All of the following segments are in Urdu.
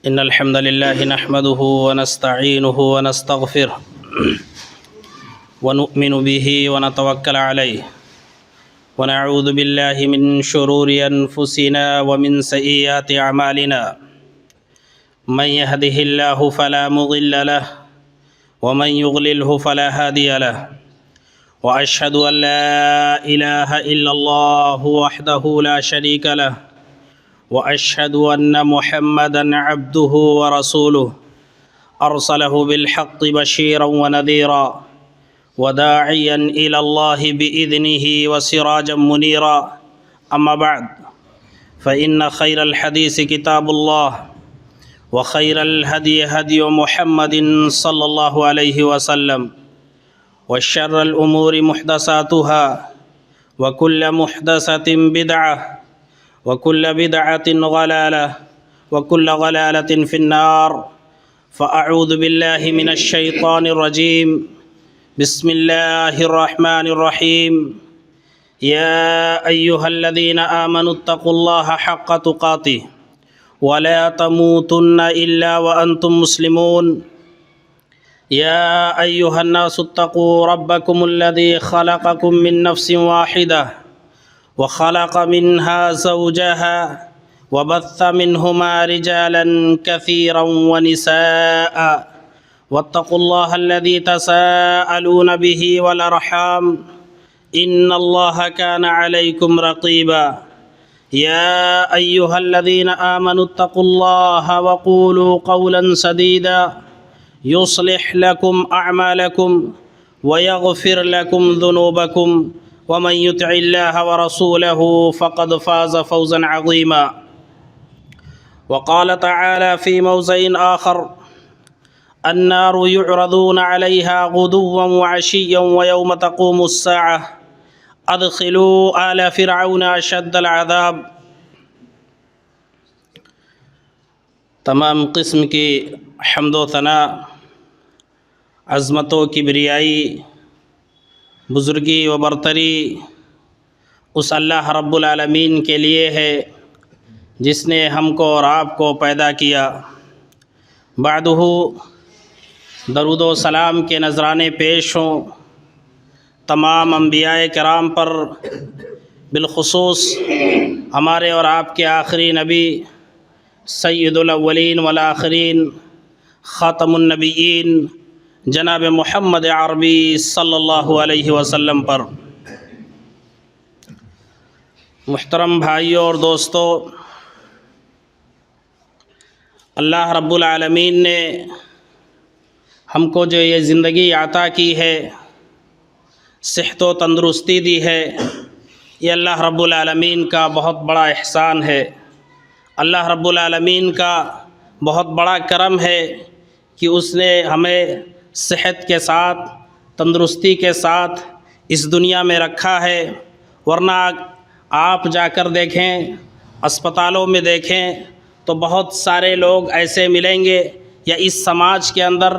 إن الحمد لله نحمده ونستعينه ونستغفره ونؤمن به ونتوكل عليه ونعوذ بالله من شرور أنفسنا ومن سيئات أعمالنا من يهده الله فلا مضل له ومن يضلله فلا هادي له وأشهد أن لا إله إلا الله وحده لا شريك له وأشهد أن محمدًا عبده ورسوله أرسله بالحق بشيرا ونذيرا وداعيا إلى الله بإذنه وسراجا منيرا أما بعد فإن خير الحديث كتاب الله وخير الهدي هدي محمد صلى الله عليه وسلم وشر الأمور محدثاتها وكل محدثة بدعة وكل بدعة ضلالة وكل ضلالة في النار فأعوذ بالله من الشيطان الرجيم بسم الله الرحمن الرحيم يا أيها الذين آمنوا اتقوا الله حق تقاته ولا تموتن إلا وأنتم مسلمون يا أيها الناس اتقوا ربكم الذي خلقكم من نفس واحدة وخلق منها زوجها وبث منهما رجالا كثيرا ونساء واتقوا الله الذي تساءلون به والأرحام إن الله كان عليكم رقيبا يا أيها الذين آمنوا اتقوا الله وقولوا قولا سديدا يصلح لكم أعمالكم ويغفر لكم ذنوبكم ومن يطع الله ورسوله فقد فاز فوزا عظيما وقال تعالى في موضع آخر النار يعرضون عليها غدوا وعشيا ويوم تقوم الساعة ادخلوا آل فرعون أشد العذاب۔ تمام قسم کی حمد و ثنا، عظمت و کبریائی، بزرگی و برتری اس اللہ رب العالمین کے لیے ہے جس نے ہم کو اور آپ کو پیدا کیا۔ بعدہ درود و سلام کے نذرانے پیش ہوں تمام انبیاء کرام پر، بالخصوص ہمارے اور آپ کے آخری نبی سید الاولین والآخرین خاتم النبیین جناب محمد عربی صلی اللہ علیہ وسلم پر۔ محترم بھائیوں اور دوستو، اللہ رب العالمین نے ہم کو جو یہ زندگی عطا کی ہے، صحت و تندرستی دی ہے، یہ اللہ رب العالمین کا بہت بڑا احسان ہے۔ اللہ رب العالمین کا بہت بڑا کرم ہے کہ اس نے ہمیں صحت کے ساتھ، تندرستی کے ساتھ اس دنیا میں رکھا ہے، ورنہ آپ جا کر دیکھیں، اسپتالوں میں دیکھیں تو بہت سارے لوگ ایسے ملیں گے، یا اس سماج کے اندر،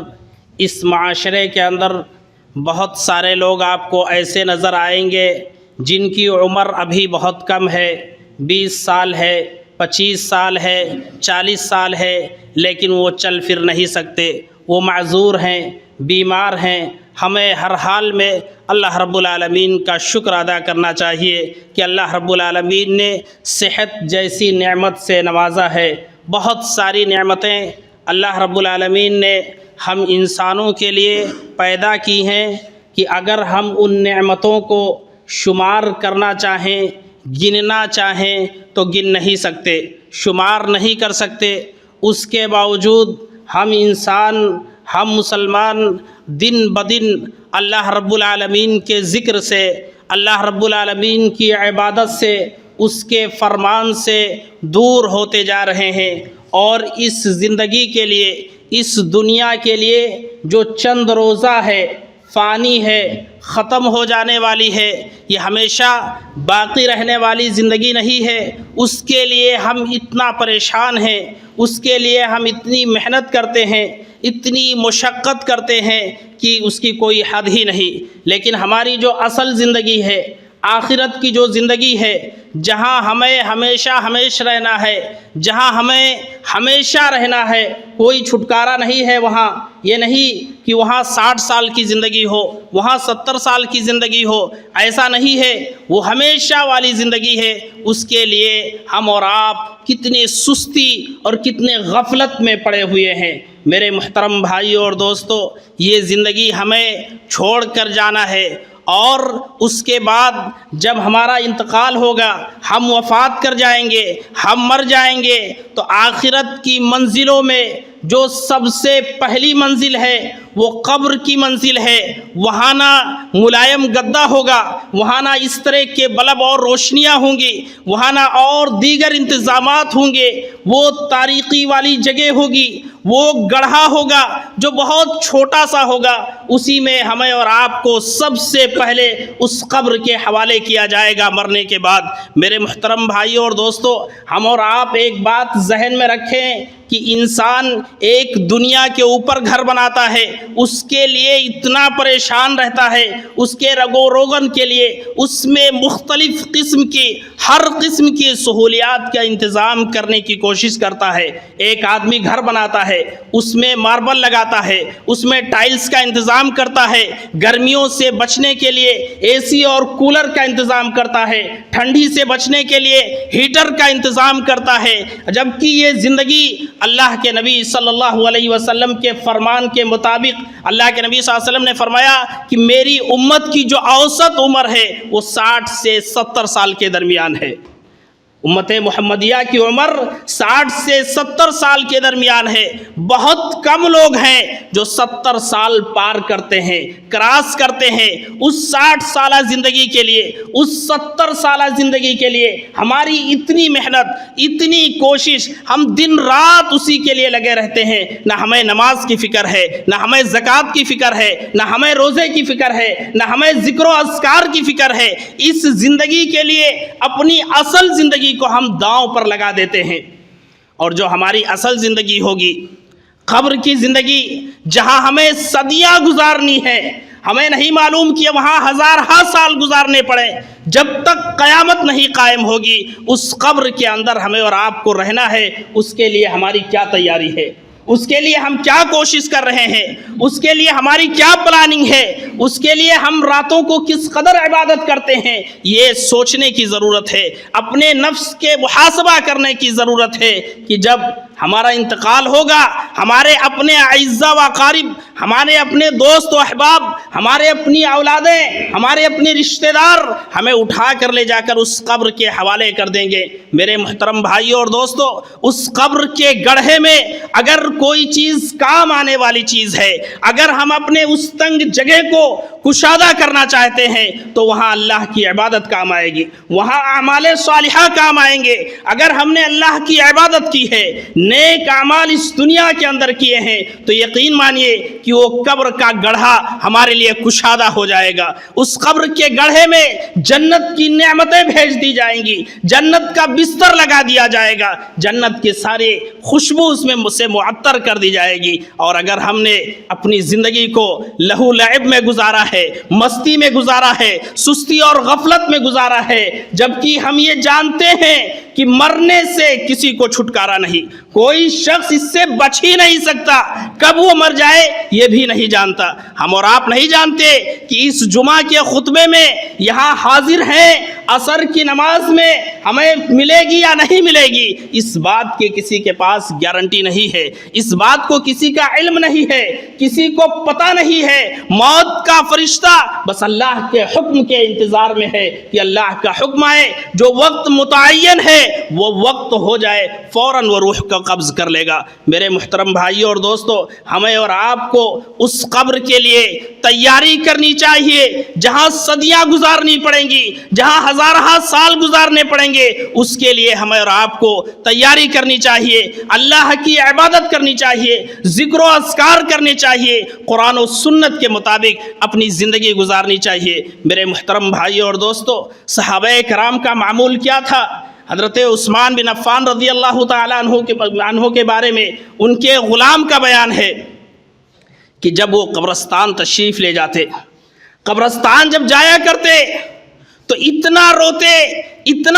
اس معاشرے کے اندر بہت سارے لوگ آپ کو ایسے نظر آئیں گے جن کی عمر ابھی بہت کم ہے، 20 سال ہے، 25 سال ہے، 40 سال ہے، لیکن وہ چل پھر نہیں سکتے، وہ معذور ہیں، بیمار ہیں۔ ہمیں ہر حال میں اللہ رب العالمین کا شکر ادا کرنا چاہیے کہ اللہ رب العالمین نے صحت جیسی نعمت سے نوازا ہے۔ بہت ساری نعمتیں اللہ رب العالمین نے ہم انسانوں کے لیے پیدا کی ہیں کہ اگر ہم ان نعمتوں کو شمار کرنا چاہیں، گننا چاہیں تو گن نہیں سکتے، شمار نہیں کر سکتے۔ اس کے باوجود ہم انسان، ہم مسلمان دن بدن اللہ رب العالمین کے ذکر سے، اللہ رب العالمین کی عبادت سے، اس کے فرمان سے دور ہوتے جا رہے ہیں، اور اس زندگی کے لیے، اس دنیا کے لیے جو چند روزہ ہے، فانی ہے، ختم ہو جانے والی ہے، یہ ہمیشہ باقی رہنے والی زندگی نہیں ہے، اس کے لیے ہم اتنا پریشان ہیں، اس کے لیے ہم اتنی محنت کرتے ہیں، اتنی مشقت کرتے ہیں کہ اس کی کوئی حد ہی نہیں۔ لیکن ہماری جو اصل زندگی ہے، آخرت کی جو زندگی ہے، جہاں ہمیں ہمیشہ رہنا ہے، جہاں ہمیں ہمیشہ رہنا ہے، کوئی چھٹکارا نہیں ہے وہاں۔ یہ نہیں کہ وہاں 60 سال کی زندگی ہو، وہاں 70 سال کی زندگی ہو، ایسا نہیں ہے، وہ ہمیشہ والی زندگی ہے۔ اس کے لیے ہم اور آپ کتنی سستی اور کتنے غفلت میں پڑے ہوئے ہیں۔ میرے محترم بھائیوں اور دوستو، یہ زندگی ہمیں چھوڑ کر جانا ہے، اور اس کے بعد جب ہمارا انتقال ہوگا، ہم وفات کر جائیں گے، ہم مر جائیں گے، تو آخرت کی منزلوں میں جو سب سے پہلی منزل ہے وہ قبر کی منزل ہے۔ وہاں نہ ملائم گدا ہوگا، وہاں نہ اس طرح کے بلب اور روشنیاں ہوں گی، وہاں نہ اور دیگر انتظامات ہوں گے۔ وہ تاریکی والی جگہ ہوگی، وہ گڑھا ہوگا جو بہت چھوٹا سا ہوگا، اسی میں ہمیں اور آپ کو سب سے پہلے اس قبر کے حوالے کیا جائے گا مرنے کے بعد۔ میرے محترم بھائیوں اور دوستو، ہم اور آپ ایک بات ذہن میں رکھیں کہ انسان ایک دنیا کے اوپر گھر بناتا ہے، اس کے لیے اتنا پریشان رہتا ہے، اس کے رگ و روغن کے لیے اس میں مختلف قسم کی ہر قسم کی سہولیات کا انتظام کرنے کی کوشش کرتا ہے۔ ایک آدمی گھر بناتا ہے، اس میں ماربل لگاتا ہے، اس میں ٹائلز کا انتظام کرتا ہے، گرمیوں سے بچنے کے لیے اے سی اور کولر کا انتظام کرتا ہے، ٹھنڈی سے بچنے کے لیے ہیٹر کا انتظام کرتا ہے، جبکہ یہ زندگی اللہ کے نبی صلی اللہ علیہ وسلم کے فرمان کے مطابق اللہ کے نبی صلی اللہ علیہ وسلم نے فرمایا کہ میری امت کی جو اوسط عمر ہے وہ 60 سے 70 سال کے درمیان ہے۔ امت محمدیہ کی عمر 60 سے 70 سال کے درمیان ہے۔ بہت کم لوگ ہیں جو 70 سال پار کرتے ہیں، کراس کرتے ہیں۔ اس 60 سالہ زندگی کے لیے، اس 70 سالہ زندگی کے لیے ہماری اتنی محنت، اتنی کوشش، ہم دن رات اسی کے لیے لگے رہتے ہیں۔ نہ ہمیں نماز کی فکر ہے، نہ ہمیں زکوٰۃ کی فکر ہے، نہ ہمیں روزے کی فکر ہے، نہ ہمیں ذکر و اذکار کی فکر ہے۔ اس زندگی کے لیے اپنی اصل زندگی کو ہم داؤں پر لگا دیتے ہیں، اور جو ہماری اصل زندگی ہوگی قبر کی زندگی، جہاں ہمیں صدیاں گزارنی ہے، ہمیں نہیں معلوم کہ وہاں ہزارہ سال گزارنے پڑے، جب تک قیامت نہیں قائم ہوگی اس قبر کے اندر ہمیں اور آپ کو رہنا ہے۔ اس کے لیے ہماری کیا تیاری ہے، اس کے لیے ہم کیا کوشش کر رہے ہیں، اس کے لیے ہماری کیا پلاننگ ہے، اس کے لیے ہم راتوں کو کس قدر عبادت کرتے ہیں، یہ سوچنے کی ضرورت ہے، اپنے نفس کے محاسبہ کرنے کی ضرورت ہے کہ جب ہمارا انتقال ہوگا، ہمارے اپنے اعزاء و اقارب، ہمارے اپنے دوست و احباب، ہمارے اپنی اولادیں، ہمارے اپنے رشتہ دار ہمیں اٹھا کر لے جا کر اس قبر کے حوالے کر دیں گے۔ میرے محترم بھائیوں اور دوستو، اس قبر کے گڑھے میں اگر کوئی چیز کام آنے والی چیز ہے، اگر ہم اپنے اس تنگ جگہ کو کشادہ کرنا چاہتے ہیں تو وہاں اللہ کی عبادت کام آئے گی، وہاں اعمال صالحہ کام آئیں گے۔ اگر ہم نے اللہ کی عبادت کی ہے، نیک اعمال اس دنیا کے اندر کیے ہیں، تو یقین مانیے کہ وہ قبر کا گڑھا ہمارے لیے کشادہ ہو جائے گا۔ اس قبر کے گڑھے میں جنت کی نعمتیں بھیج دی جائیں گی، جنت کا بستر لگا دیا جائے گا، جنت کے سارے خوشبو اس میں سے معطر کر دی جائے گی۔ اور اگر ہم نے اپنی زندگی کو لہو لعب میں گزارا ہے، مستی میں گزارا ہے، سستی اور غفلت میں گزارا ہے، جبکہ ہم یہ جانتے ہیں کہ مرنے سے کسی کو چھٹکارا نہیں، کوئی شخص اس سے بچ ہی نہیں سکتا، کب وہ مر جائے یہ بھی نہیں جانتا۔ ہم اور آپ نہیں جانتے کہ اس جمعہ کے خطبے میں یہاں حاضر ہیں، عصر کی نماز میں ہمیں ملے گی یا نہیں ملے گی، اس بات کے کسی کے پاس گارنٹی نہیں ہے، اس بات کو کسی کا علم نہیں ہے، کسی کو پتہ نہیں ہے۔ موت کا فرشتہ بس اللہ کے حکم کے انتظار میں ہے کہ اللہ کا حکم آئے، جو وقت متعین ہے وہ وقت ہو جائے، فوراً وہ روح کا قبض کر لے گا۔ میرے محترم بھائیوں اور دوستو، ہمیں اور آپ کو اس قبر کے لیے تیاری کرنی چاہیے، جہاں صدیاں گزارنی پڑیں گی، جہاں ہزارہ سال گزارنے پڑیں گے، اس کے لیے ہمیں اور آپ کو تیاری کرنی چاہیے، اللہ کی عبادت کرنی چاہیے، ذکر و اذکار کرنے چاہیے، قرآن و سنت کے مطابق اپنی زندگی گزارنی چاہیے۔ میرے محترم بھائیوں اور دوستو، صحابہ کرام کا معمول کیا تھا؟ حضرت عثمان بن عفان رضی اللہ تعالیٰ عنہ کے بارے میں ان کے غلام کا بیان ہے کہ جب وہ قبرستان تشریف لے جاتے، قبرستان جب جایا کرتے تو اتنا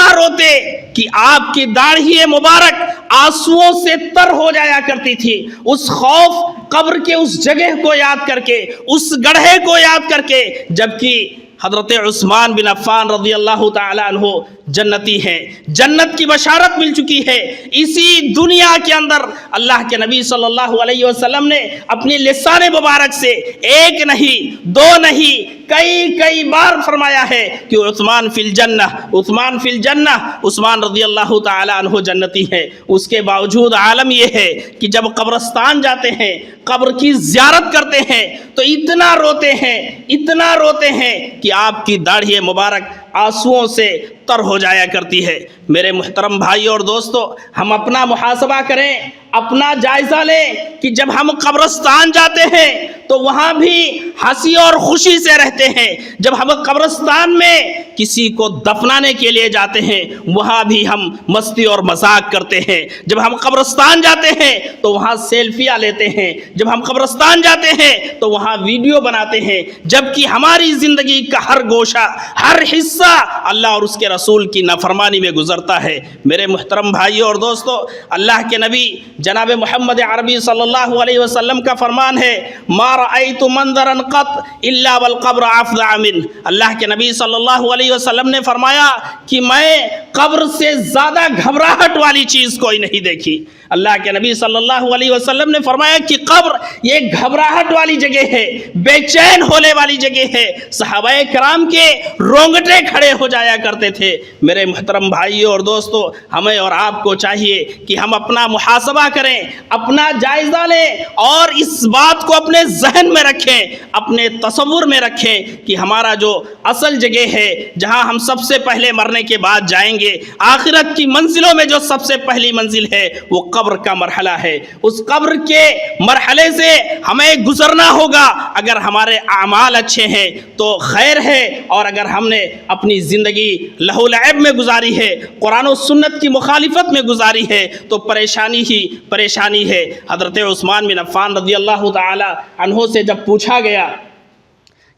روتے کہ آپ کی داڑھی مبارک آنسوؤں سے تر ہو جایا کرتی تھی، اس خوف قبر کے اس جگہ کو یاد کر کے، اس گڑھے کو یاد کر کے، جبکہ حضرت عثمان بن عفان رضی اللہ تعالی عنہ جنتی ہیں، جنت کی بشارت مل چکی ہے۔ اسی دنیا کے اندر اللہ کے نبی صلی اللہ علیہ وسلم نے اپنی لسان مبارک سے ایک نہیں، دو نہیں، کئی بار فرمایا ہے کہ عثمان فی الجنہ، عثمان فی الجنہ، عثمان رضی اللہ تعالی عنہ جنتی ہے۔ اس کے باوجود عالم یہ ہے کہ جب قبرستان جاتے ہیں، قبر کی زیارت کرتے ہیں تو اتنا روتے ہیں کہ آپ کی داڑھی مبارک آنسوؤں سے تر ہو جایا کرتی ہے۔ میرے محترم بھائی اور دوستو، ہم اپنا محاسبہ کریں، اپنا جائزہ لیں کہ جب ہم قبرستان جاتے ہیں تو وہاں بھی ہنسی اور خوشی سے رہتے ہیں، جب ہم قبرستان میں کسی کو دفنانے کے لیے جاتے ہیں وہاں بھی ہم مستی اور مذاق کرتے ہیں، جب ہم قبرستان جاتے ہیں تو وہاں سیلفیاں لیتے ہیں، جب ہم قبرستان جاتے ہیں تو وہاں ویڈیو بناتے ہیں، جبکہ ہماری زندگی کا ہر گوشہ، ہر حصہ اللہ اور اس کے رسول کی نافرمانی میں گزرتا ہے۔ میرے محترم بھائیوں اور دوستو، اللہ کے نبی جناب محمد عربی صلی اللہ علیہ وسلم کا فرمان ہے، ما رأیت منظرا قط الا والقبر افظع منہ۔ اللہ کے نبی صلی اللہ علیہ وسلم نے فرمایا کہ میں قبر سے زیادہ گھبراہٹ والی چیز کوئی نہیں دیکھی۔ اللہ کے نبی صلی اللہ علیہ وسلم نے فرمایا کہ قبر یہ گھبراہٹ والی جگہ ہے، بے چین ہونے والی جگہ ہے۔ صحابہ کرام کے رونگٹے کھڑے ہو جایا کرتے تھے۔ میرے محترم بھائیوں اور دوستو، ہمیں اور آپ کو چاہیے کہ ہم اپنا محاسبہ کریں، اپنا جائزہ لیں اور اس بات کو اپنے ذہن میں رکھیں، اپنے تصور میں رکھیں کہ ہمارا جو اصل جگہ ہے جہاں ہم سب سے پہلے مرنے کے بعد جائیں گے، آخرت کی منزلوں میں جو سب سے پہلی منزل ہے وہ قبر کا مرحلہ ہے۔ اس قبر کے مرحلے سے ہمیں گزرنا ہوگا۔ اگر ہمارے اعمال اچھے ہیں تو خیر ہے، اور اگر ہم نے اپنی زندگی لہو و لعب میں گزاری ہے، قرآن و سنت کی مخالفت میں گزاری ہے تو پریشانی ہی پریشانی ہے۔ حضرت عثمان بن عفان رضی اللہ تعالی عنہ سے جب پوچھا گیا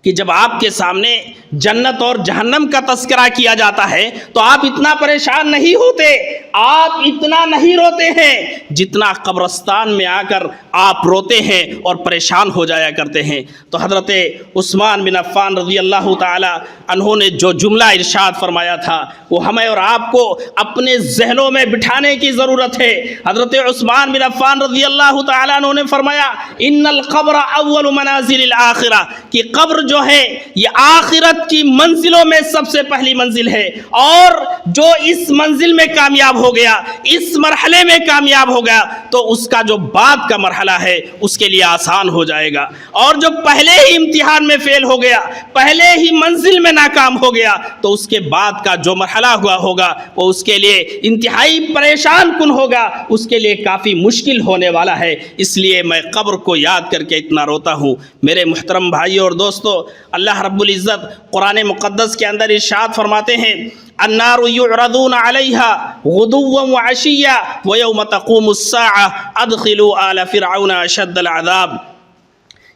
کہ جب آپ کے سامنے جنت اور جہنم کا تذکرہ کیا جاتا ہے تو آپ اتنا پریشان نہیں ہوتے، آپ اتنا نہیں روتے ہیں جتنا قبرستان میں آ کر آپ روتے ہیں اور پریشان ہو جایا کرتے ہیں۔ تو حضرت عثمان بن عفان رضی اللہ تعالی عنہ نے جو جملہ ارشاد فرمایا تھا وہ ہمیں اور آپ کو اپنے ذہنوں میں بٹھانے کی ضرورت ہے۔ حضرت عثمان بن عفان رضی اللہ تعالی عنہ نے فرمایا، ان القبر اول منازل الآخرہ، کہ قبر جو ہے یہ آخرت کی منزلوں میں سب سے پہلی منزل ہے، اور جو اس منزل میں کامیاب ہو گیا، اس مرحلے میں کامیاب ہو گیا تو اس کا جو بعد کا مرحلہ ہے اس کے لیے آسان ہو جائے گا، اور جو پہلے ہی امتحان میں فیل ہو گیا، پہلے ہی منزل میں ناکام ہو گیا تو اس کے بعد کا جو مرحلہ ہوگا وہ اس کے لیے انتہائی پریشان کن ہوگا، اس کے لیے کافی مشکل ہونے والا ہے۔ اس لیے میں قبر کو یاد کر کے اتنا روتا ہوں۔ میرے محترم بھائیوں اور دوستو، اللہ رب العزت قرآن مقدس کے اندر ارشاد فرماتے ہیں، النار یعرضون علیہا غدوا وعشیا ویوم تقوم الساعہ ادخلوا آل فرعون اشد العذاب۔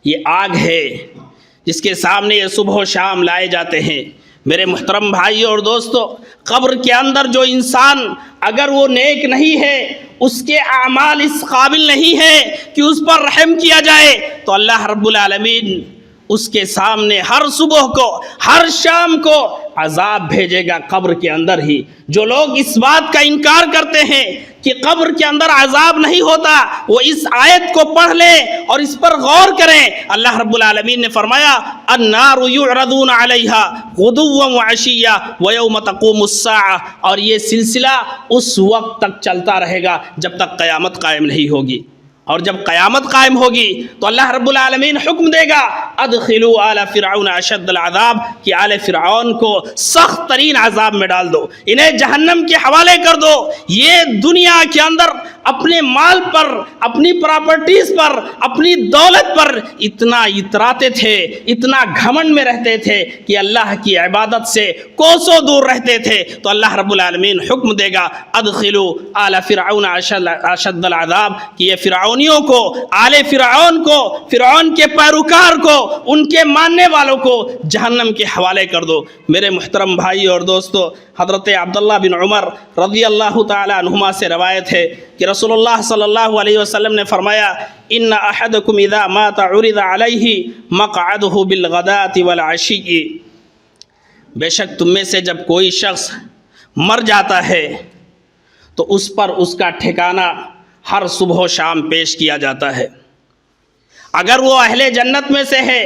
یہ آگ ہے جس کے سامنے یہ صبح و شام لائے جاتے ہیں۔ میرے محترم بھائیوں اور دوستو، قبر کے اندر جو انسان اگر وہ نیک نہیں ہے، اس کے اعمال اس قابل نہیں ہے کہ اس پر رحم کیا جائے، تو اللہ رب العالمین اس کے سامنے ہر صبح کو ہر شام کو عذاب بھیجے گا قبر کے اندر ہی۔ جو لوگ اس بات کا انکار کرتے ہیں کہ قبر کے اندر عذاب نہیں ہوتا، وہ اس آیت کو پڑھ لیں اور اس پر غور کریں۔ اللہ رب العالمین نے فرمایا، النار یعرضون علیہا غدوا وعشیا ویوم تقوم الساعہ، اور یہ سلسلہ اس وقت تک چلتا رہے گا جب تک قیامت قائم نہیں ہوگی، اور جب قیامت قائم ہوگی تو اللہ رب العالمین حکم دے گا، ادخلوا آل فرعون اشد العذاب، کہ آل فرعون کو سخت ترین عذاب میں ڈال دو، انہیں جہنم کے حوالے کر دو۔ یہ دنیا کے اندر اپنے مال پر، اپنی پراپرٹیز پر، اپنی دولت پر اتنا اتراتے تھے، اتنا گھمنڈ میں رہتے تھے کہ اللہ کی عبادت سے کوسوں دور رہتے تھے، تو اللہ رب العالمین حکم دے گا، ادخلوا آل فرعون اشد العذاب، کہ یہ فرعونیوں کو، آل فرعون کو، فرعون کے پیروکار کو ان کے ماننے والوں کو جہنم کے حوالے کر دو۔ میرے محترم بھائی اور دوستو، حضرت عبداللہ بن عمر رضی اللہ تعالی عنہما سے روایت ہے کہ رسول اللہ صلی اللہ علیہ وسلم نے فرمایا ان احدکم اذا مات عرض علیہ مقعدہ بالغداۃ والعشی، بے شک تم میں سے جب کوئی شخص مر جاتا ہے تو اس پر اس کا ٹھکانہ ہر صبح و شام پیش کیا جاتا ہے۔ اگر وہ اہل جنت میں سے ہے،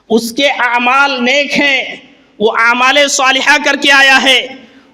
اس کے اعمال نیک ہیں، وہ اعمال صالحہ کر کے آیا ہے،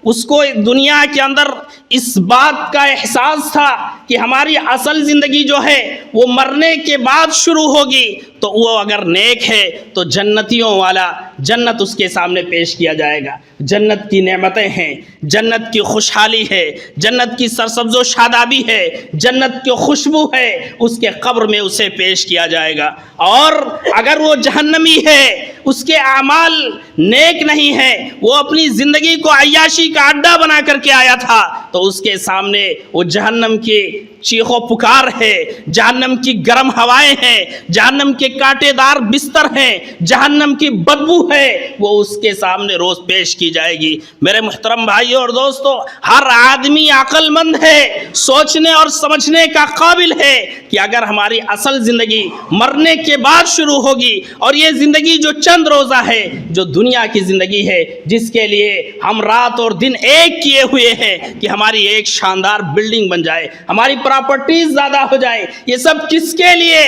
اس کو دنیا کے اندر اس بات کا احساس تھا کہ ہماری اصل زندگی جو ہے وہ مرنے کے بعد شروع ہوگی، تو وہ اگر نیک ہے تو جنتیوں والا جنت اس کے سامنے پیش کیا جائے گا۔ جنت کی نعمتیں ہیں، جنت کی خوشحالی ہے، جنت کی سرسبز و شادابی ہے، جنت کی خوشبو ہے، اس کے قبر میں اسے پیش کیا جائے گا۔ اور اگر وہ جہنمی ہے، اس کے اعمال نیک نہیں ہیں، وہ اپنی زندگی کو عیاشی کا اڈا بنا کر کے آیا تھا، تو اس کے سامنے وہ جہنم کی چیخ و پکار ہے، جہنم کی گرم ہوائیں ہیں، جہنم کے کانٹے دار بستر ہیں، جہنم کی بدبو ہے، وہ اس کے سامنے روز پیش کی جائے گی۔ میرے محترم بھائیوں اور دوستو، ہر آدمی عقل مند ہے، سوچنے اور سمجھنے کا قابل ہے کہ اگر ہماری اصل زندگی مرنے کے بعد شروع ہوگی، اور یہ زندگی جو چند روزہ ہے، جو دنیا کی زندگی ہے، جس کے لیے ہم رات اور دن ایک کیے ہوئے ہیں کہ ہماری ایک شاندار بلڈنگ بن جائے، ہماری پراپرٹیز زیادہ ہو جائیں، یہ سب کس کے لیے؟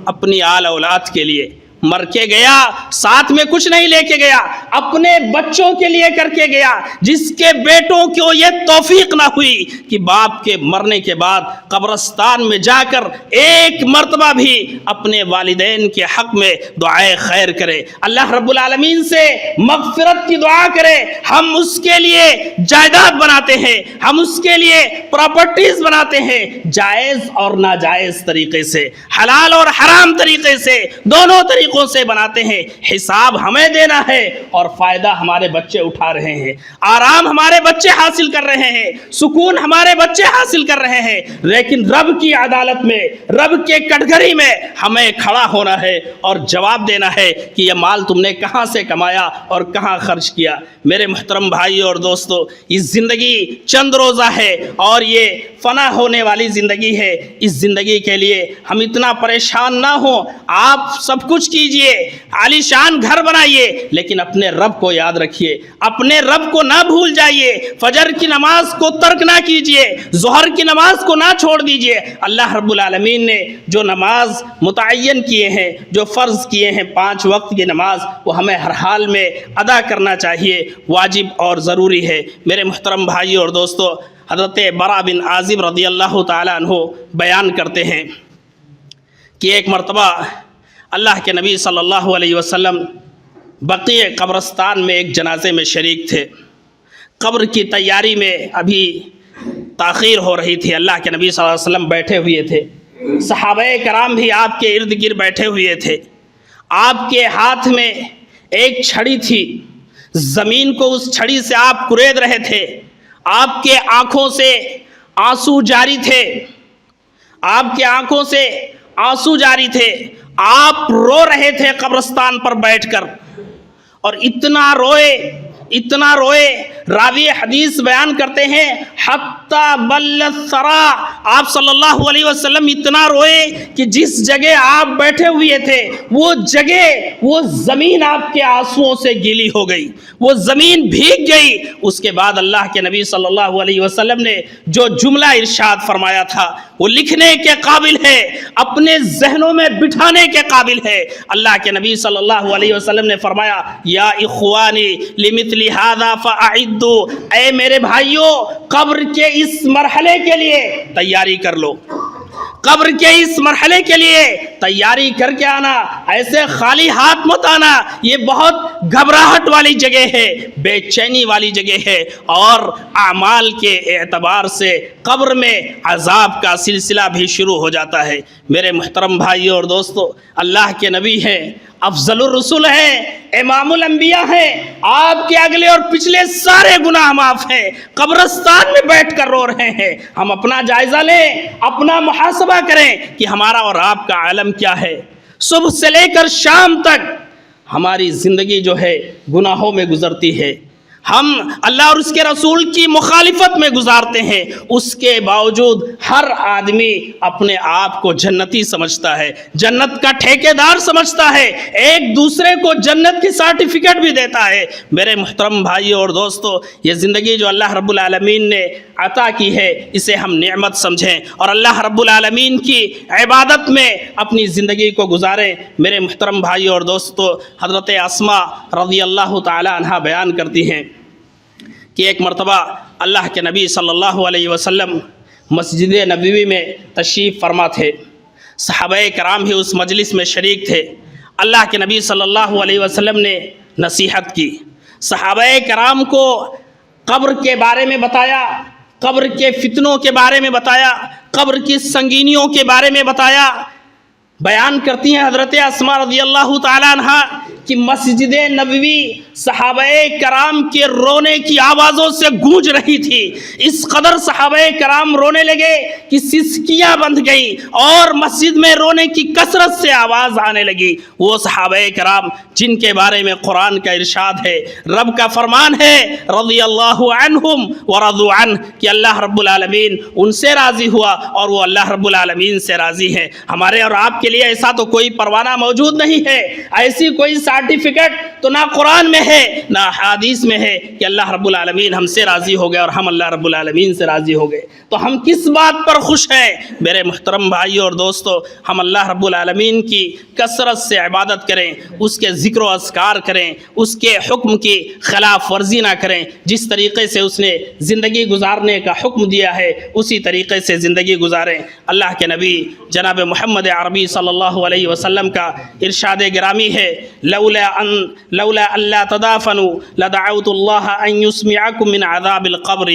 اپنی آل اولاد کے لیے۔ مر کے گیا، ساتھ میں کچھ نہیں لے کے گیا، اپنے بچوں کے لیے کر کے گیا، جس کے بیٹوں کو یہ توفیق نہ ہوئی کہ باپ کے مرنے کے بعد قبرستان میں جا کر ایک مرتبہ بھی اپنے والدین کے حق میں دعائے خیر کرے، اللہ رب العالمین سے مغفرت کی دعا کرے۔ ہم اس کے لیے جائیداد بناتے ہیں، ہم اس کے لیے پراپرٹیز بناتے ہیں، جائز اور ناجائز طریقے سے، حلال اور حرام طریقے سے، دونوں طریقوں سے بناتے ہیں۔ حساب ہمیں دینا ہے اور فائدہ ہمارے بچے اٹھا رہے ہیں، آرام ہمارے بچے حاصل کر رہے ہیں، سکون ہمارے بچے حاصل کر رہے ہیں، لیکن رب کی عدالت میں، رب کے کٹگری میں ہمیں کھڑا ہونا ہے اور جواب دینا ہے کہ یہ مال تم نے کہاں سے کمایا اور کہاں خرچ کیا۔ میرے محترم بھائی اور دوستو، یہ زندگی چند روزہ ہے اور یہ فنا ہونے والی زندگی ہے۔ اس زندگی کے لیے ہم اتنا پریشان نہ ہوں۔ آپ سب کچھ کیجئے، عالی شان گھر بنائیے، لیکن اپنے رب کو یاد رکھیے، اپنے رب کو نہ بھول جائیے، فجر کی نماز کو ترک نہ کیجئے، ظہر کی نماز کو نہ چھوڑ دیجئے۔ اللہ رب العالمین نے جو نماز متعین کیے ہیں، جو فرض کیے ہیں 5 وقت کی نماز، وہ ہمیں ہر حال میں ادا کرنا چاہیے، واجب اور ضروری ہے۔ میرے محترم بھائی اور دوستو، حضرت برا بن عازب رضی اللہ تعالیٰ عنہ بیان کرتے ہیں کہ ایک مرتبہ اللہ کے نبی صلی اللہ علیہ وسلم بقیع قبرستان میں ایک جنازے میں شریک تھے۔ قبر کی تیاری میں ابھی تاخیر ہو رہی تھی، اللہ کے نبی صلی اللہ علیہ وسلم بیٹھے ہوئے تھے، صحابہ کرام بھی آپ کے ارد گرد بیٹھے ہوئے تھے۔ آپ کے ہاتھ میں ایک چھڑی تھی، زمین کو اس چھڑی سے آپ کورید رہے تھے، آپ کے آنکھوں سے آنسو جاری تھے، آپ کے آنکھوں سے آنسو جاری تھے، آپ رو رہے تھے قبرستان پر بیٹھ کر، اور اتنا روئے راوی حدیث بیان کرتے ہیں حتی بل الثری، آپ صلی اللہ علیہ وسلم اتنا روئے کہ جس جگہ آپ بیٹھے ہوئے تھے وہ جگہ، وہ زمین آپ کے آنسوؤں سے گیلی ہو گئی، وہ زمین بھیگ گئی۔ اس کے بعد اللہ کے نبی صلی اللہ علیہ وسلم نے جو جملہ ارشاد فرمایا تھا وہ لکھنے کے قابل ہے، اپنے ذہنوں میں بٹھانے کے قابل ہے۔ اللہ کے نبی صلی اللہ علیہ وسلم نے فرمایا یا اخوانی لمثل ھذا فاعدوا، اے میرے بھائیوں، قبر کے اس مرحلے کے لیے تیاری کر لو، قبر کے اس مرحلے کے لیے تیاری کر کے آنا، ایسے خالی ہاتھ مت آنا، یہ بہت گھبراہٹ والی جگہ ہے، بے چینی والی جگہ ہے، اور اعمال کے اعتبار سے قبر میں عذاب کا سلسلہ بھی شروع ہو جاتا ہے۔ میرے محترم بھائیوں اور دوستو، اللہ کے نبی ہیں، افضل الرسول ہیں، امام الانبیاء ہیں، آپ کے اگلے اور پچھلے سارے گناہ معاف ہیں، قبرستان میں بیٹھ کر رو رہے ہیں۔ ہم اپنا جائزہ لیں، اپنا محاسبہ کریں کہ ہمارا اور آپ کا عالم کیا ہے۔ صبح سے لے کر شام تک ہماری زندگی جو ہے گناہوں میں گزرتی ہے، ہم اللہ اور اس کے رسول کی مخالفت میں گزارتے ہیں، اس کے باوجود ہر آدمی اپنے آپ کو جنتی سمجھتا ہے، جنت کا ٹھیکیدار سمجھتا ہے، ایک دوسرے کو جنت کی سرٹیفکیٹ بھی دیتا ہے۔ میرے محترم بھائیوں اور دوستو، یہ زندگی جو اللہ رب العالمین نے عطا کی ہے، اسے ہم نعمت سمجھیں اور اللہ رب العالمین کی عبادت میں اپنی زندگی کو گزاریں۔ میرے محترم بھائیوں اور دوستو، حضرت اسماء رضی اللہ تعالی عنہا بیان کرتی ہیں کہ ایک مرتبہ اللہ کے نبی صلی اللہ علیہ وسلم مسجد نبوی میں تشریف فرما تھے، صحابہ کرام بھی اس مجلس میں شریک تھے۔ اللہ کے نبی صلی اللہ علیہ وسلم نے نصیحت کی، صحابہ کرام کو قبر کے بارے میں بتایا، قبر کے فتنوں کے بارے میں بتایا، قبر کی سنگینیوں کے بارے میں بتایا۔ بیان کرتی ہیں حضرت اسماء رضی اللہ تعالیٰ عنہا کہ مسجد نبوی صحابہ کرام کے رونے کی آوازوں سے گونج رہی تھی، اس قدر صحابہ کرام رونے لگے کہ سسکیاں بندھ گئیں اور مسجد میں رونے کی کثرت سے آواز آنے لگی۔ وہ صحابہ کرام جن کے بارے میں قرآن کا ارشاد ہے، رب کا فرمان ہے رضی اللہ عنہم ورضوا عنہ، کہ اللہ رب العالمین ان سے راضی ہوا اور وہ اللہ رب العالمین سے راضی ہے۔ ہمارے اور آپ کے لیے ایسا تو کوئی پروانہ موجود نہیں ہے، ایسی کوئی سرٹیفکیٹ تو نہ قرآن میں ہے نہ حدیث میں ہے کہ اللہ رب العالمین ہم سے راضی ہو گئے اور ہم اللہ رب العالمین سے راضی ہو گئے، تو ہم کس بات پر خوش ہیں؟ میرے محترم بھائیوں اور دوستو، ہم اللہ رب العالمین کی کثرت سے عبادت کریں، اس کے ذکر و اذکار کریں، اس کے حکم کی خلاف ورزی نہ کریں، جس طریقے سے اس نے زندگی گزارنے کا حکم دیا ہے اسی طریقے سے زندگی گزاریں۔ اللہ کے نبی جناب محمد عربی صلی اللہ علیہ وسلم کا ارشاد گرامی ہے، لولا اللہ تدافنوا لدعوت اللہ ان یسمعکم من عذاب القبر۔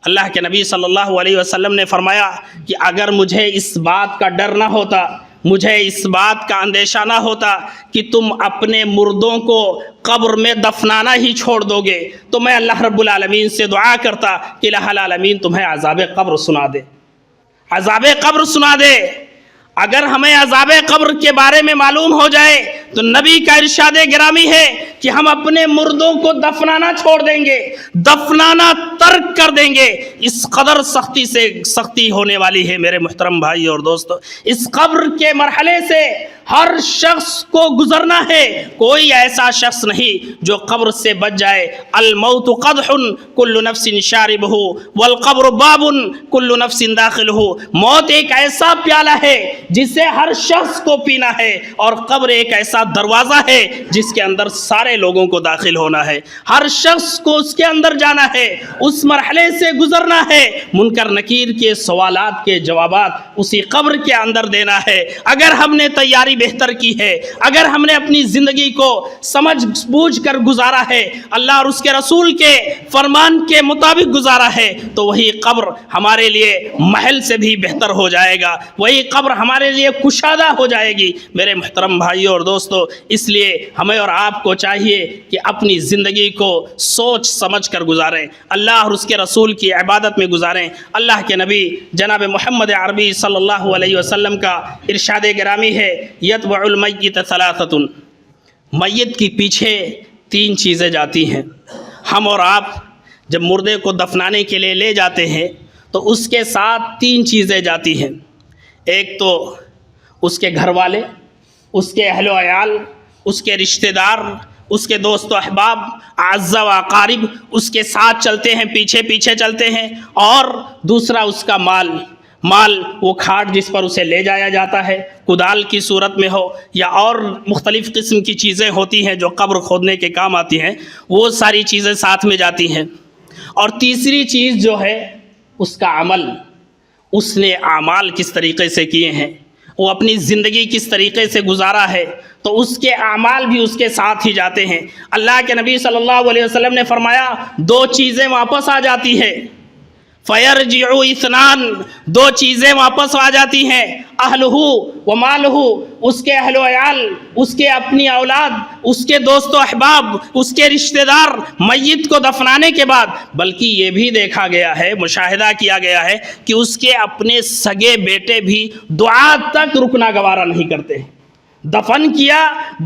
اللہ کے نبی صلی اللہ علیہ وسلم نے فرمایا کہ اگر مجھے اس بات کا ڈر نہ ہوتا، مجھے اس بات کا اندیشہ نہ ہوتا کہ تم اپنے مردوں کو قبر میں دفنانا ہی چھوڑ دو گے، تو میں اللہ رب العالمین سے دعا کرتا کہ الہ العالمین تمہیں عذاب قبر سنا دے، عذاب قبر سنا دے۔ اگر ہمیں عذاب قبر کے بارے میں معلوم ہو جائے تو نبی کا ارشاد گرامی ہے کہ ہم اپنے مردوں کو دفنانا چھوڑ دیں گے، دفنانا ترک کر دیں گے۔ اس قدر سختی سے سختی ہونے والی ہے میرے محترم بھائی اور دوستو۔ اس قبر کے مرحلے سے ہر شخص کو گزرنا ہے، کوئی ایسا شخص نہیں جو قبر سے بچ جائے۔ الموت قدح کل نفس شاربہ والقبر باب کل نفس داخلہ۔ موت ایک ایسا پیالہ ہے جسے ہر شخص کو پینا ہے، اور قبر ایک ایسا دروازہ ہے جس کے اندر سارے لوگوں کو داخل ہونا ہے، ہر شخص کو اس کے اندر جانا ہے، اس مرحلے سے گزرنا ہے، منکر نکیر کے سوالات کے جوابات اسی قبر کے اندر دینا ہے۔ اگر ہم نے تیاری بہتر کی ہے، اگر ہم نے اپنی زندگی کو سمجھ بوجھ کر گزارا ہے، اللہ اور اس کے رسول کے فرمان کے مطابق گزارا ہے، تو وہی قبر ہمارے لیے محل سے بھی بہتر ہو جائے گا، وہی قبر ہمارے لیے کشادہ ہو جائے گی۔ میرے محترم بھائیوں اور دوستو، اس لیے ہمیں اور آپ کو چاہیے کہ اپنی زندگی کو سوچ سمجھ کر گزاریں، اللہ اور اس کے رسول کی عبادت میں گزاریں۔ اللہ کے نبی جناب محمد عربی صلی اللہ علیہ وسلم کا ارشاد گرامی ہے، یتبع المیت ثلاثۃ، میت کی پیچھے تین چیزیں جاتی ہیں۔ ہم اور آپ جب مردے کو دفنانے کے لیے لے جاتے ہیں تو اس کے ساتھ تین چیزیں جاتی ہیں۔ ایک تو اس کے گھر والے، اس کے اہل و عیال، اس کے رشتہ دار، اس کے دوست و احباب، اعزا و اقارب اس کے ساتھ چلتے ہیں، پیچھے پیچھے چلتے ہیں۔ اور دوسرا اس کا مال، وہ کھاٹ جس پر اسے لے جایا جاتا ہے، کدال کی صورت میں ہو یا اور مختلف قسم کی چیزیں ہوتی ہیں جو قبر کھودنے کے کام آتی ہیں، وہ ساری چیزیں ساتھ میں جاتی ہیں۔ اور تیسری چیز جو ہے اس کا عمل، اس نے اعمال کس طریقے سے کیے ہیں، وہ اپنی زندگی کس طریقے سے گزارا ہے، تو اس کے اعمال بھی اس کے ساتھ ہی جاتے ہیں۔ اللہ کے نبی صلی اللہ علیہ وسلم نے فرمایا دو چیزیں واپس آ جاتی ہیں، فَيَرْجِعُ اثنان، دو چیزیں واپس آ جاتی ہیں، اہلہ و مالہ، اس کے اہل و عیال، اس کے اپنی اولاد، اس کے دوست و احباب، اس کے رشتہ دار میت کو دفنانے کے بعد۔ بلکہ یہ بھی دیکھا گیا ہے، مشاہدہ کیا گیا ہے کہ اس کے اپنے سگے بیٹے بھی دعا تک رکنا گوارا نہیں کرتے ہیں، دفن کیا،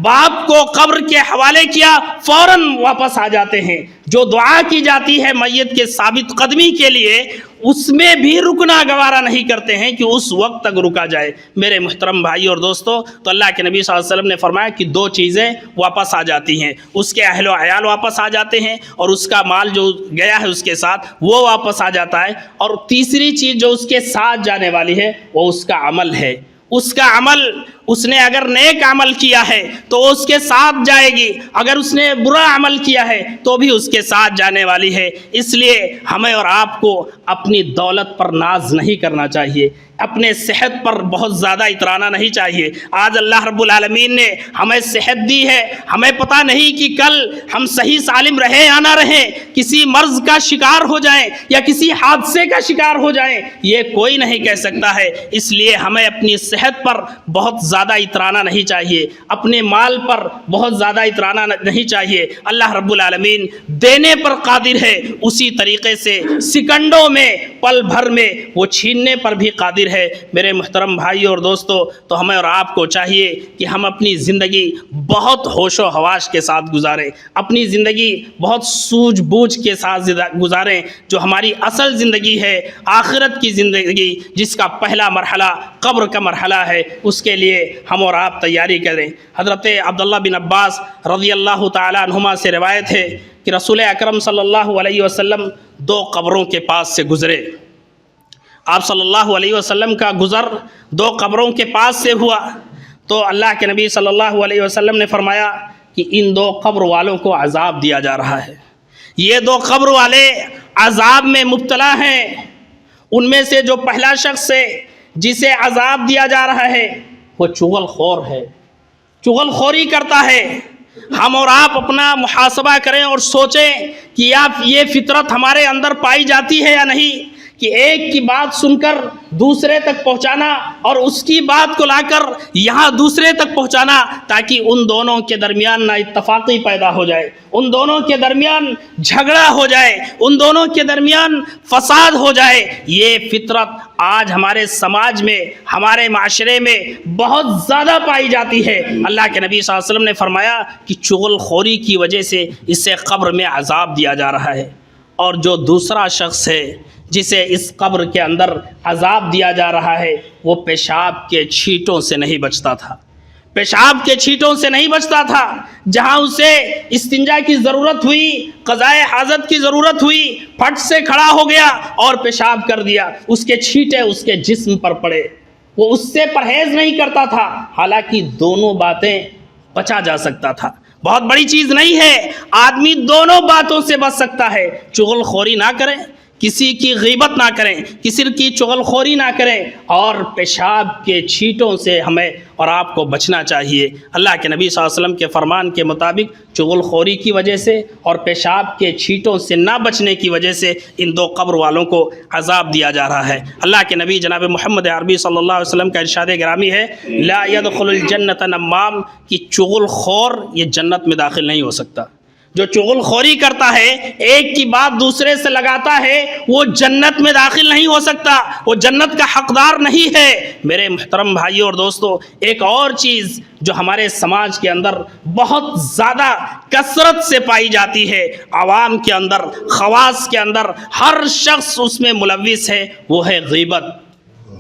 باپ کو قبر کے حوالے کیا، فوراً واپس آ جاتے ہیں۔ جو دعا کی جاتی ہے میت کے ثابت قدمی کے لیے، اس میں بھی رکنا گوارا نہیں کرتے ہیں کہ اس وقت تک رکا جائے۔ میرے محترم بھائی اور دوستو، تو اللہ کے نبی صلی اللہ علیہ وسلم نے فرمایا کہ دو چیزیں واپس آ جاتی ہیں، اس کے اہل و عیال واپس آ جاتے ہیں، اور اس کا مال جو گیا ہے اس کے ساتھ وہ واپس آ جاتا ہے، اور تیسری چیز جو اس کے ساتھ جانے والی ہے وہ اس کا عمل ہے۔ اس کا عمل، اس نے اگر نیک عمل کیا ہے تو اس کے ساتھ جائے گی، اگر اس نے برا عمل کیا ہے تو بھی اس کے ساتھ جانے والی ہے۔ اس لیے ہمیں اور آپ کو اپنی دولت پر ناز نہیں کرنا چاہیے، اپنے صحت پر بہت زیادہ اترانا نہیں چاہیے۔ آج اللہ رب العالمین نے ہمیں صحت دی ہے، ہمیں پتہ نہیں کہ کل ہم صحیح سالم رہیں یا نہ رہیں، کسی مرض کا شکار ہو جائیں یا کسی حادثے کا شکار ہو جائیں، یہ کوئی نہیں کہہ سکتا ہے۔ اس لیے ہمیں اپنی صحت پر بہت زیادہ اترانا نہیں چاہیے، اپنے مال پر بہت زیادہ اترانا نہیں چاہیے۔ اللہ رب العالمین دینے پر قادر ہے، اسی طریقے سے سیکنڈوں میں، پل بھر میں وہ چھیننے پر بھی قادر ہے۔ میرے محترم بھائی اور دوستو، تو ہمیں اور آپ کو چاہیے کہ ہم اپنی زندگی بہت ہوش و حواس کے ساتھ گزاریں، اپنی زندگی بہت سوجھ بوجھ کے ساتھ گزاریں۔ جو ہماری اصل زندگی ہے، آخرت کی زندگی، جس کا پہلا مرحلہ قبر کا مرحلہ ہے، اس کے لیے ہم اور آپ تیاری کریں۔ حضرت عبداللہ بن عباس رضی اللہ تعالی عنہما سے روایت ہے کہ رسول اکرم صلی اللہ علیہ وسلم دو قبروں کے پاس سے گزرے۔ آپ صلی اللہ علیہ وسلم کا گزر دو قبروں کے پاس سے ہوا، تو اللہ کے نبی صلی اللہ علیہ وسلم نے فرمایا کہ ان دو قبر والوں کو عذاب دیا جا رہا ہے، یہ دو قبر والے عذاب میں مبتلا ہیں۔ ان میں سے جو پہلا شخص ہے جسے عذاب دیا جا رہا ہے وہ چغل خور ہے، چغل خوری کرتا ہے۔ ہم اور آپ اپنا محاسبہ کریں اور سوچیں کہ یہ فطرت ہمارے اندر پائی جاتی ہے یا نہیں، کہ ایک کی بات سن کر دوسرے تک پہنچانا اور اس کی بات کو لا کر یہاں دوسرے تک پہنچانا، تاکہ ان دونوں کے درمیان نا اتفاقی پیدا ہو جائے، ان دونوں کے درمیان جھگڑا ہو جائے، ان دونوں کے درمیان فساد ہو جائے۔ یہ فطرت آج ہمارے سماج میں، ہمارے معاشرے میں بہت زیادہ پائی جاتی ہے۔ اللہ کے نبی صلی اللہ علیہ وسلم نے فرمایا کہ چغل خوری کی وجہ سے اسے قبر میں عذاب دیا جا رہا ہے، اور جو دوسرا شخص ہے جسے اس قبر کے اندر عذاب دیا جا رہا ہے، وہ پیشاب کے چھینٹوں سے نہیں بچتا تھا، پیشاب کے چھینٹوں سے نہیں بچتا تھا۔ جہاں اسے استنجا کی ضرورت ہوئی، قضائے حاجت کی ضرورت ہوئی، پھٹ سے کھڑا ہو گیا اور پیشاب کر دیا، اس کے چھینٹے اس کے جسم پر پڑے، وہ اس سے پرہیز نہیں کرتا تھا، حالانکہ دونوں باتیں بچا جا سکتا تھا۔ بہت بڑی چیز نہیں ہے، آدمی دونوں باتوں سے بچ سکتا ہے۔ چغل خوری نہ کریں، کسی کی غیبت نہ کریں، کسی کی چغل خوری نہ کریں، اور پیشاب کے چھینٹوں سے ہمیں اور آپ کو بچنا چاہیے۔ اللہ کے نبی صلی اللہ علیہ وسلم کے فرمان کے مطابق چغل خوری کی وجہ سے اور پیشاب کے چھینٹوں سے نہ بچنے کی وجہ سے ان دو قبر والوں کو عذاب دیا جا رہا ہے۔ اللہ کے نبی جناب محمد عربی صلی اللہ علیہ وسلم کا ارشاد گرامی ہے، لا يدخل الجنت نمام، کہ چغل خور یہ جنت میں داخل نہیں ہو سکتا۔ جو چغل خوری کرتا ہے، ایک کی بات دوسرے سے لگاتا ہے، وہ جنت میں داخل نہیں ہو سکتا، وہ جنت کا حقدار نہیں ہے۔ میرے محترم بھائیوں اور دوستو، ایک اور چیز جو ہمارے سماج کے اندر بہت زیادہ کثرت سے پائی جاتی ہے، عوام کے اندر، خواص کے اندر، ہر شخص اس میں ملوث ہے، وہ ہے غیبت،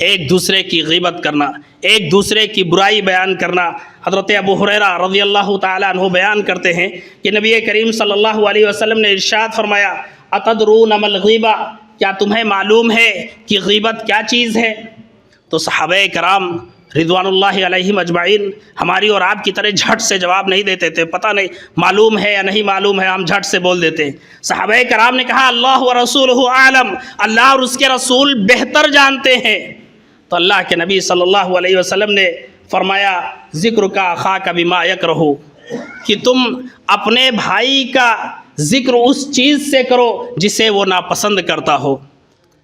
ایک دوسرے کی غیبت کرنا، ایک دوسرے کی برائی بیان کرنا۔ حضرت ابو ہریرہ رضی اللہ تعالیٰ عنہ بیان کرتے ہیں کہ نبی کریم صلی اللہ علیہ وسلم نے ارشاد فرمایا، اتدرون ما الغیبہ، کیا تمہیں معلوم ہے کہ غیبت کیا چیز ہے؟ تو صحابہ کرام رضوان اللہ علیہم اجمعین ہماری اور آپ کی طرح جھٹ سے جواب نہیں دیتے تھے، پتہ نہیں معلوم ہے یا نہیں معلوم ہے، ہم جھٹ سے بول دیتے ہیں۔ صحابہ کرام نے کہا، اللہ ورسولہ اعلم، اللہ اور اس کے رسول بہتر جانتے ہیں۔ تو اللہ کے نبی صلی اللہ علیہ وسلم نے فرمایا، ذکر کا اخاک بما یکرہ، کہ تم اپنے بھائی کا ذکر اس چیز سے کرو جسے وہ ناپسند کرتا ہو۔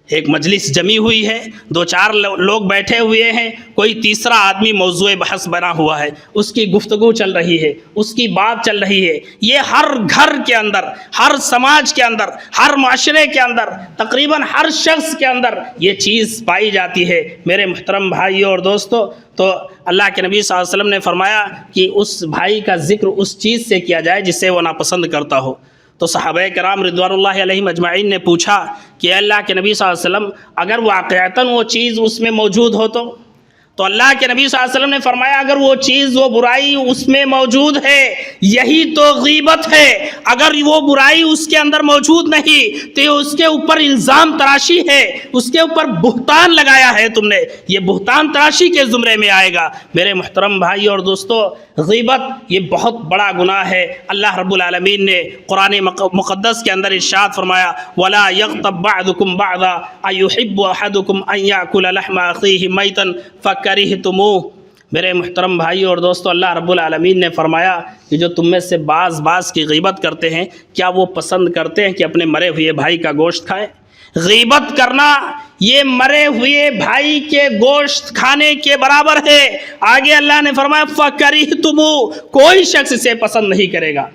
ایک مجلس جمی ہوئی ہے، دو چار لوگ بیٹھے ہوئے ہیں، کوئی تیسرا آدمی موضوع بحث بنا ہوا ہے، اس کی گفتگو چل رہی ہے، اس کی بات چل رہی ہے۔ یہ ہر گھر کے اندر، ہر سماج کے اندر، ہر معاشرے کے اندر، تقریباً ہر شخص کے اندر یہ چیز پائی جاتی ہے۔ میرے محترم بھائیوں اور دوستو، تو اللہ کے نبی صلی اللہ علیہ وسلم نے فرمایا کہ اس بھائی کا ذکر اس چیز سے کیا جائے جسے وہ ناپسند کرتا ہو۔ تو صحابہ کرام رضوان اللہ علیہم اجمعین نے پوچھا کہ اے اللہ کے نبی صلی اللہ علیہ وسلم، اگر واقعتاً وہ چیز اس میں موجود ہو تو اللہ کے نبی صلی اللہ علیہ وسلم نے فرمایا اگر وہ چیز، وہ برائی اس میں موجود ہے، یہی تو غیبت ہے۔ اگر وہ برائی اس کے اندر موجود نہیں تو اس کے اوپر الزام تراشی ہے، اس کے اوپر بہتان لگایا ہے تم نے، یہ بہتان تراشی کے زمرے میں آئے گا۔ میرے محترم بھائی اور دوستو، غیبت یہ بہت بڑا گناہ ہے۔ اللہ رب العالمین نے قرآن مقدس کے اندر ارشاد فرمایا وَلَا يَغْتَبْ بَعْضُكُمْ بَعْضًا أَيُحِبُّ أَحَدُكُمْ أَن يَأْكُلَ لَحْمَ أَخِيهِ مَيْتًا فَكَرِهْتُمُوهُ۔ میرے محترم بھائی اور دوستو، اللہ رب العالمین نے فرمایا کہ جو تم میں سے بعض کی غیبت کرتے ہیں، کیا وہ پسند کرتے ہیں کہ اپنے مرے ہوئے بھائی کا گوشت کھائیں؟ غیبت کرنا یہ مرے ہوئے بھائی کے گوشت کھانے کے برابر ہے۔ آگے اللہ نے فرمایا فَكَرِهْتُمُوهُ، کوئی شخص اسے پسند نہیں کرے گا۔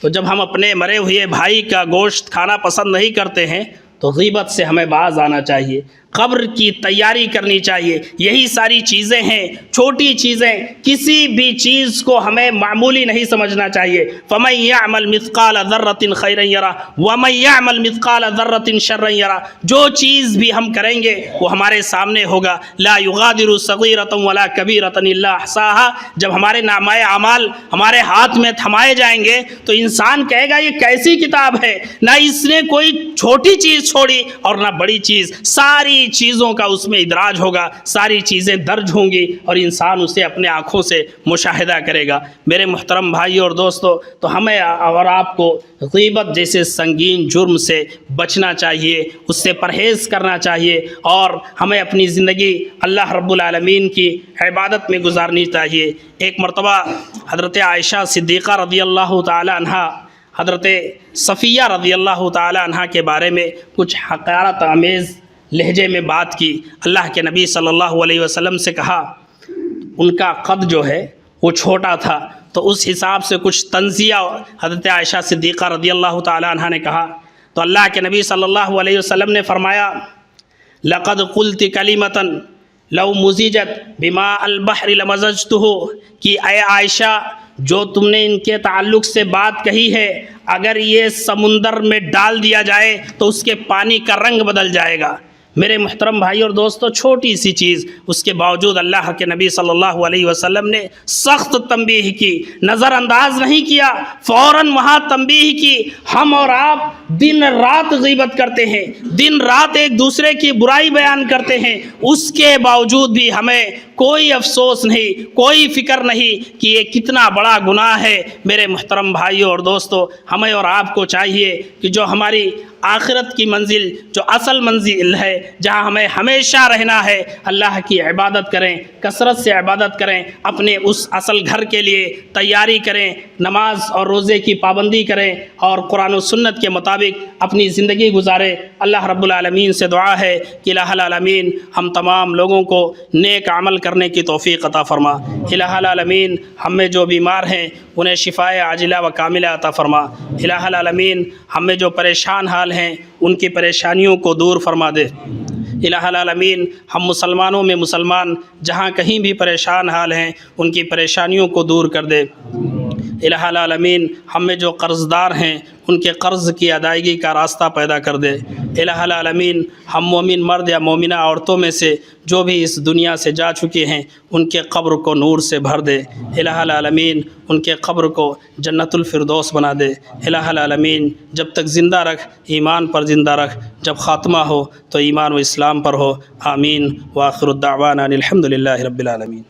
تو جب ہم اپنے مرے ہوئے بھائی کا گوشت کھانا پسند نہیں کرتے ہیں تو غیبت سے ہمیں باز آنا چاہیے، قبر کی تیاری کرنی چاہیے۔ یہی ساری چیزیں ہیں، چھوٹی چیزیں، کسی بھی چیز کو ہمیں معمولی نہیں سمجھنا چاہیے۔ فَمَن يَعْمَلْ مِثْقَالَ ذَرَّةٍ خَيْرًا يَرَهُ وَمَن يَعْمَلْ مِثْقَالَ ذَرَّةٍ شَرًّا يَرَهُ، جو چیز بھی ہم کریں گے وہ ہمارے سامنے ہوگا۔ لَا يُغَادِرُ صَغِيرَةً وَلَا كَبِيرَةً إِلَّا أَحْصَاهَا، جب ہمارے نامۂ اعمال ہمارے ہاتھ میں تھمائے جائیں گے تو انسان کہے گا یہ کیسی کتاب ہے، نہ اس نے کوئی چھوٹی چیز چھوڑی اور نہ بڑی چیز، ساری چیزوں کا اس میں ادراج ہوگا، ساری چیزیں درج ہوں گی اور انسان اسے اپنے آنکھوں سے مشاہدہ کرے گا۔ میرے محترم بھائی اور دوستو، تو ہمیں اور آپ کو غیبت جیسے سنگین جرم سے بچنا چاہیے، اس سے پرہیز کرنا چاہیے، اور ہمیں اپنی زندگی اللہ رب العالمین کی عبادت میں گزارنی چاہیے۔ ایک مرتبہ حضرت عائشہ صدیقہ رضی اللہ تعالی عنہ حضرت صفیہ رضی اللہ تعالی عنہ کے بارے میں کچھ حقارت آمیز لہجے میں بات کی۔ اللہ کے نبی صلی اللہ علیہ وسلم سے کہا، ان کا قد جو ہے وہ چھوٹا تھا، تو اس حساب سے کچھ تنزیہ حضرت عائشہ صدیقہ رضی اللہ تعالی عنہ نے کہا، تو اللہ کے نبی صلی اللہ علیہ وسلم نے فرمایا لَقَدْ قُلْتِ كَلِمَةً لَوْ مُزِجَتْ بِمَاءِ الْبَحْرِ لَمَزَجْتُهُ، کہ اے عائشہ، جو تم نے ان کے تعلق سے بات کہی ہے، اگر یہ سمندر میں ڈال دیا جائے تو اس کے پانی کا رنگ بدل جائے گا۔ میرے محترم بھائی اور دوستو، چھوٹی سی چیز، اس کے باوجود اللہ کے نبی صلی اللہ علیہ وسلم نے سخت تنبیہ کی، نظر انداز نہیں کیا، فوراً وہاں تنبیہ کی۔ ہم اور آپ دن رات غیبت کرتے ہیں، دن رات ایک دوسرے کی برائی بیان کرتے ہیں، اس کے باوجود بھی ہمیں کوئی افسوس نہیں، کوئی فکر نہیں کہ یہ کتنا بڑا گناہ ہے۔ میرے محترم بھائیوں اور دوستو، ہمیں اور آپ کو چاہیے کہ جو ہماری آخرت کی منزل، جو اصل منزل ہے، جہاں ہمیں ہمیشہ رہنا ہے، اللہ کی عبادت کریں، کثرت سے عبادت کریں، اپنے اس اصل گھر کے لیے تیاری کریں، نماز اور روزے کی پابندی کریں اور قرآن و سنت کے مطابق اپنی زندگی گزاریں۔ اللہ رب العالمین سے دعا ہے کہ الہ العالمین ہم تمام لوگوں کو نیک عمل کرنے کی توفیق عطا فرما۔ الہ العالمین ہم میں جو بیمار ہیں انہیں شفائے عاجلہ و کاملہ عطا فرما۔ الہ العالمین ہم میں جو پریشان حال ہیں ان کی پریشانیوں کو دور فرما دے۔ الہ العالمین ہم مسلمانوں میں مسلمان جہاں کہیں بھی پریشان حال ہیں ان کی پریشانیوں کو دور کر دے۔ الہ العالمین ہم میں جو قرض دار ہیں ان کے قرض کی ادائیگی کا راستہ پیدا کر دے۔ الہ العالمین ہم مومن مرد یا مومنہ عورتوں میں سے جو بھی اس دنیا سے جا چکے ہیں ان کے قبر کو نور سے بھر دے۔ الہ العالمین ان کے قبر کو جنت الفردوس بنا دے۔ الہ العالمین جب تک زندہ رکھ ایمان پر زندہ رکھ، جب خاتمہ ہو تو ایمان و اسلام پر ہو۔ آمین۔ وآخر الدعوانا الحمد للہ رب العالمین۔